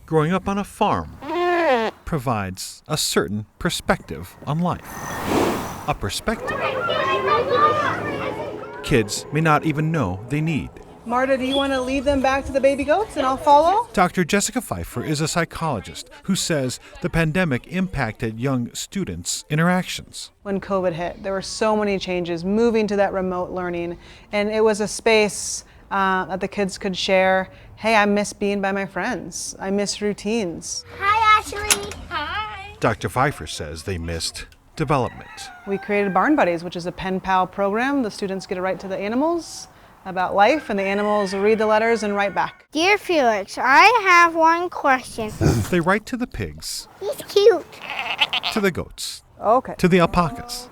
growing up on a farm provides a certain perspective on life. A perspective kids may not even know they need. Marta, do you want to lead them back to the baby goats and I'll follow? Dr. Jessica Pfeiffer is a psychologist who says the pandemic impacted young students' interactions. When COVID hit, there were so many changes, moving to that remote learning, and it was a space that the kids could share, hey, I miss being by my friends. I miss routines. Hi, Ashley. Hi. Dr. Pfeiffer says they missed development. We created Barn Buddies, which is a pen pal program. The students get to write to the animals about life, and the animals read the letters and write back. Dear Felix, I have one question. They write to the pigs, He's cute. to the goats, Okay. to the alpacas.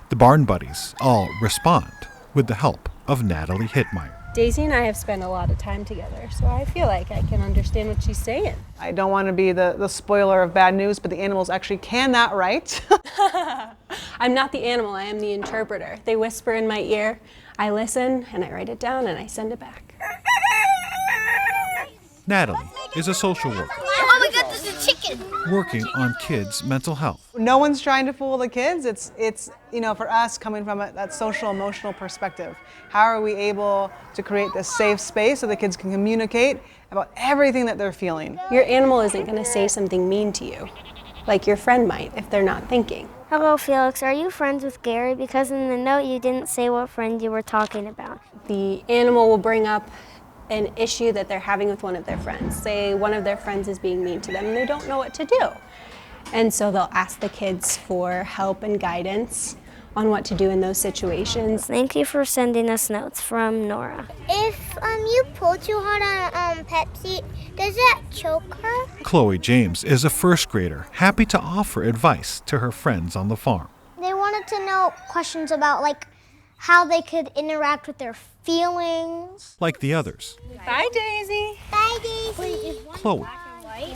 The Barn Buddies all respond with the help of Natalie Hittmeyer. Daisy and I have spent a lot of time together, so I feel like I can understand what she's saying. I don't want to be the spoiler of bad news, but the animals actually can that write. I'm not the animal, I am the interpreter. They whisper in my ear, I listen, and I write it down, and I send it back. Natalie is a social worker Oh my God, there's a chicken. working on kids' mental health. No one's trying to fool the kids. It's for us coming from that social emotional perspective. How are we able to create this safe space so the kids can communicate about everything that they're feeling? Your animal isn't going to say something mean to you, like your friend might if they're not thinking. Hello, Felix. Are you friends with Gary? Because in the note you didn't say what friend you were talking about. The animal will bring up an issue that they're having with one of their friends. Say one of their friends is being mean to them and they don't know what to do. And so they'll ask the kids for help and guidance on what to do in those situations. Thank you for sending us notes from Nora. If you pull too hard on Pepsi, does that choke her? Chloe James is a first grader, happy to offer advice to her friends on the farm. They wanted to know questions about how they could interact with their feelings. Like the others, Bye, Daisy. Bye, Daisy. Chloe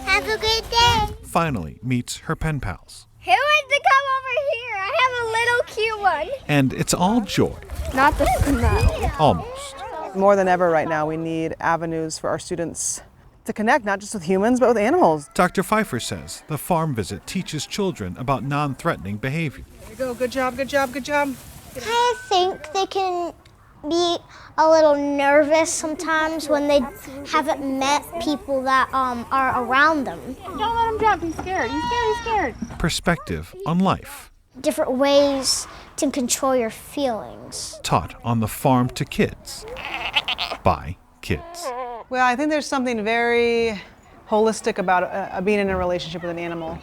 Have a good day. finally meets her pen pals. Who wants to come over here? I have a little cute one. And it's all joy, Not the smell. almost. More than ever right now, we need avenues for our students to connect, not just with humans, but with animals. Dr. Pfeiffer says the farm visit teaches children about non-threatening behavior. There you go. Good job, good job, good job. I think they can be a little nervous sometimes when they haven't met people that are around them. Don't let him jump. He's scared. He's scared. Perspective on life, Different ways to control your feelings. taught on the farm to kids, by kids. Well, I think there's something very holistic about being in a relationship with an animal.